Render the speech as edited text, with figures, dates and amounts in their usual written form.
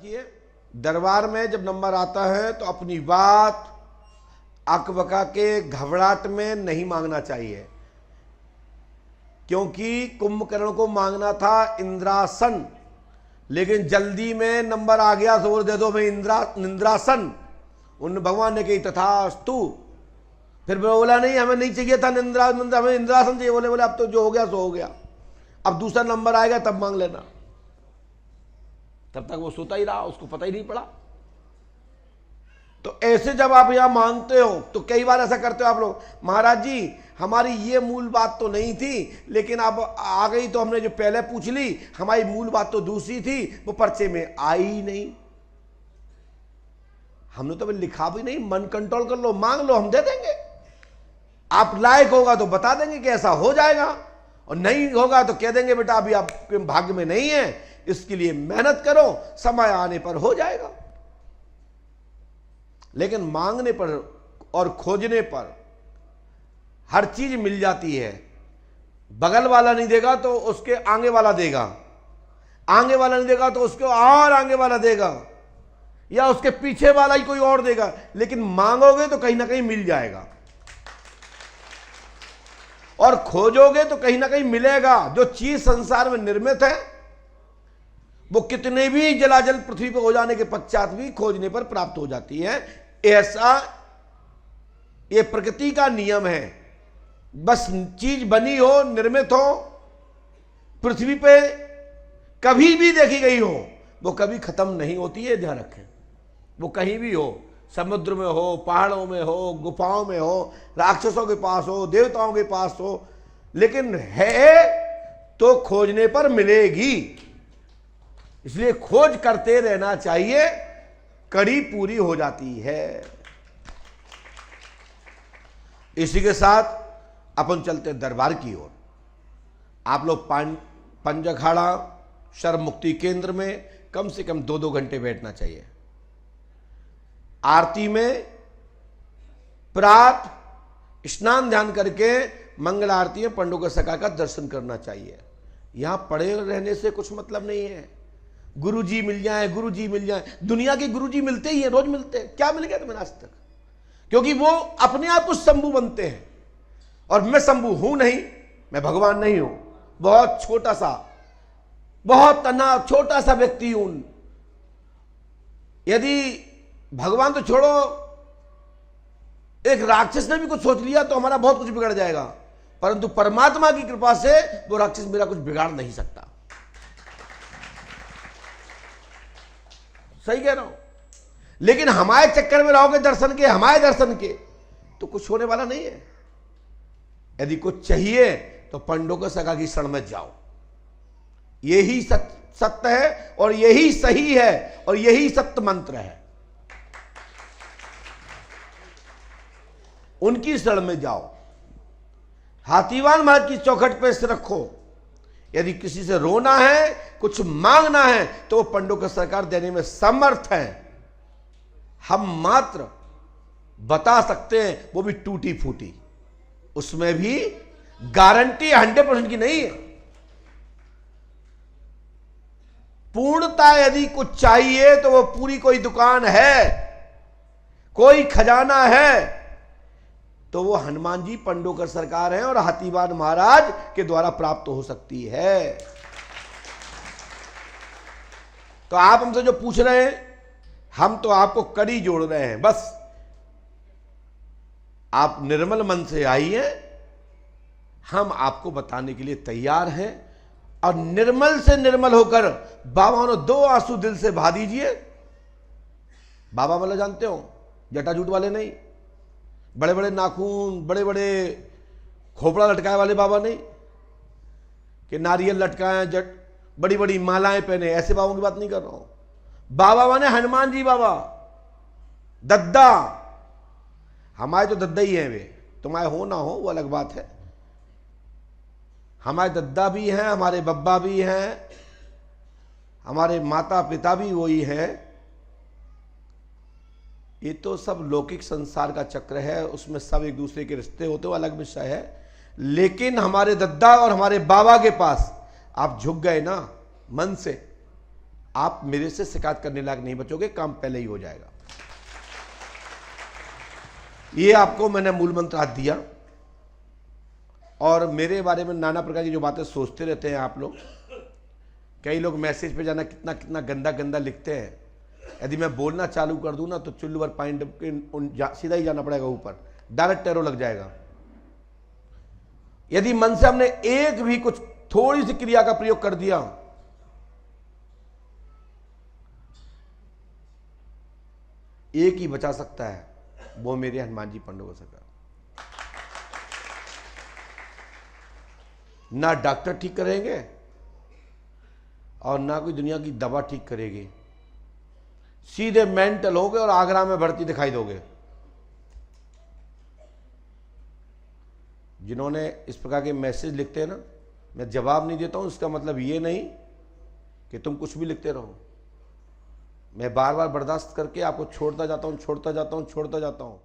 देखिए, दरबार में जब नंबर आता है तो अपनी बात अकबका के घबराहट में नहीं मांगना चाहिए, क्योंकि कुंभकर्ण को मांगना था इंद्रासन, लेकिन जल्दी में नंबर आ गया, जोर दे दो मैं इंद्रासन। उन भगवान ने कही तथास्तु। फिर बोला नहीं हमें नहीं चाहिए था हमें इंद्रासन चाहिए। बोले अब तो जो हो गया सो हो गया, अब दूसरा नंबर आएगा तब मांग लेना। तब तक वो सोता ही रहा, उसको पता ही नहीं पड़ा। तो ऐसे जब आप यहां मांगते हो तो कई बार ऐसा करते हो आप लोग, महाराज जी हमारी ये मूल बात तो नहीं थी, लेकिन अब आ गई तो हमने जो पहले पूछ ली, हमारी मूल बात तो दूसरी थी, वो पर्चे में आई ही नहीं। हमने तो लिखा भी नहीं, मन कंट्रोल कर लो, मांग लो, हम दे देंगे। आप लायक होगा तो बता देंगे कि ऐसा हो जाएगा, और नहीं होगा तो कह देंगे बेटा अभी आपके भाग्य में नहीं है, इसके लिए मेहनत करो, समय आने पर हो जाएगा। लेकिन मांगने पर और खोजने पर हर चीज मिल जाती है। बगल वाला नहीं देगा तो उसके आगे वाला देगा, आगे वाला नहीं देगा तो उसके और आगे वाला देगा, या उसके पीछे वाला ही कोई और देगा, लेकिन मांगोगे तो कहीं ना कहीं मिल जाएगा, और खोजोगे तो कहीं ना कहीं मिलेगा। जो चीज संसार में निर्मित है वो कितने भी जलाजल पृथ्वी पर हो जाने के पश्चात भी खोजने पर प्राप्त हो जाती है। ऐसा ये प्रकृति का नियम है। बस चीज बनी हो, निर्मित हो, पृथ्वी पे कभी भी देखी गई हो, वो कभी खत्म नहीं होती है, ध्यान रखें। वो कहीं भी हो, समुद्र में हो, पहाड़ों में हो, गुफाओं में हो, राक्षसों के पास हो, देवताओं के पास हो, लेकिन है तो खोजने पर मिलेगी। इसलिए खोज करते रहना चाहिए, कड़ी पूरी हो जाती है। इसी के साथ अपन चलते दरबार की ओर। आप लोग पंच अखाड़ा शर्म मुक्ति केंद्र में कम से कम 2-2 घंटे बैठना चाहिए। आरती में प्रात स्नान ध्यान करके मंगल आरती में पंडों के सखा का दर्शन करना चाहिए। यहां पड़े रहने से कुछ मतलब नहीं है। गुरुजी मिल जाए, गुरुजी मिल जाए, दुनिया के गुरुजी मिलते ही हैं, रोज मिलते हैं। क्या मिल गया तुम्हें आज तक? क्योंकि वो अपने आप कुछ शंभु बनते हैं, और मैं शंभु हूं नहीं, मैं भगवान नहीं हूं, बहुत छोटा सा, बहुत तन्हा छोटा सा व्यक्ति हूं। यदि भगवान तो छोड़ो, एक राक्षस ने भी कुछ सोच लिया तो हमारा बहुत कुछ बिगड़ जाएगा, परंतु परमात्मा की कृपा से वो राक्षस मेरा कुछ बिगाड़ नहीं सकता। सही कह रहा हूं। लेकिन हमारे चक्कर में रहोगे दर्शन के, हमारे दर्शन के, तो कुछ होने वाला नहीं है। यदि कुछ चाहिए तो पंडों के सखा की शरण में जाओ। यही सत्य है, और यही सही है, और यही सत्य मंत्र है। उनकी शरण में जाओ। हाथीवान महाराज की चौखट पे सिर रखो। यदि किसी से रोना है, कुछ मांगना है, तो वो पंडों का सरकार देने में समर्थ है। हम मात्र बता सकते हैं, वो भी टूटी फूटी, उसमें भी गारंटी 100% की नहीं है। पूर्णता यदि कुछ चाहिए तो वो पूरी कोई दुकान है, कोई खजाना है, तो वो हनुमान जी पंडों का सरकार है और हाथीवान महाराज के द्वारा प्राप्त हो सकती है। तो आप हमसे जो पूछ रहे हैं, हम तो आपको कड़ी जोड़ रहे हैं। बस आप निर्मल मन से आइए, हम आपको बताने के लिए तैयार हैं। और निर्मल से निर्मल होकर बाबा ने 2 आंसू दिल से बहा दीजिए। बाबा मतलब जानते हो, जटाजूट वाले नहीं, बड़े बड़े नाखून, बड़े बड़े खोपड़ा लटकाए वाले बाबा नहीं, कि नारियल लटकाए, जट बड़ी बड़ी मालाएं पहने, ऐसे बाबों की बात नहीं कर रहा हूं। बाबा माने हनुमान जी बाबा, दद्दा। हमारे तो दद्दा ही हैं वे, तुम्हारे हो ना हो वो अलग बात है। हमारे दद्दा भी हैं, हमारे बब्बा भी हैं, हमारे माता पिता भी वही हैं। ये तो सब लौकिक संसार का चक्र है, उसमें सब एक दूसरे के रिश्ते होते हो, अलग विषय है। लेकिन हमारे दद्दा और हमारे बाबा के पास आप झुक गए ना मन से, आप मेरे से शिकायत करने लायक नहीं बचोगे, काम पहले ही हो जाएगा। ये आपको मैंने मूल मंत्र आज दिया। और मेरे बारे में नाना प्रकार की जो बातें सोचते रहते हैं आप लोग, कई लोग मैसेज पे जाना कितना कितना गंदा गंदा लिखते हैं। यदि मैं बोलना चालू कर दूं ना तो चुल्लू पॉइंट सीधा ही जाना पड़ेगा ऊपर, डायरेक्ट एरो लग जाएगा। यदि मन से हमने एक भी कुछ थोड़ी सी क्रिया का प्रयोग कर दिया, एक ही बचा सकता है, वो मेरे हनुमान जी पंडित हो सका। ना डॉक्टर ठीक करेंगे और ना कोई दुनिया की दवा ठीक करेगी। सीधे मेंटल होगे और आगरा में भर्ती दिखाई दोगे। जिन्होंने इस प्रकार के मैसेज लिखते हैं ना, मैं जवाब नहीं देता हूं, इसका मतलब ये नहीं कि तुम कुछ भी लिखते रहो। मैं बार बार बर्दाश्त करके आपको छोड़ता जाता हूं, छोड़ता जाता हूं, छोड़ता जाता हूं।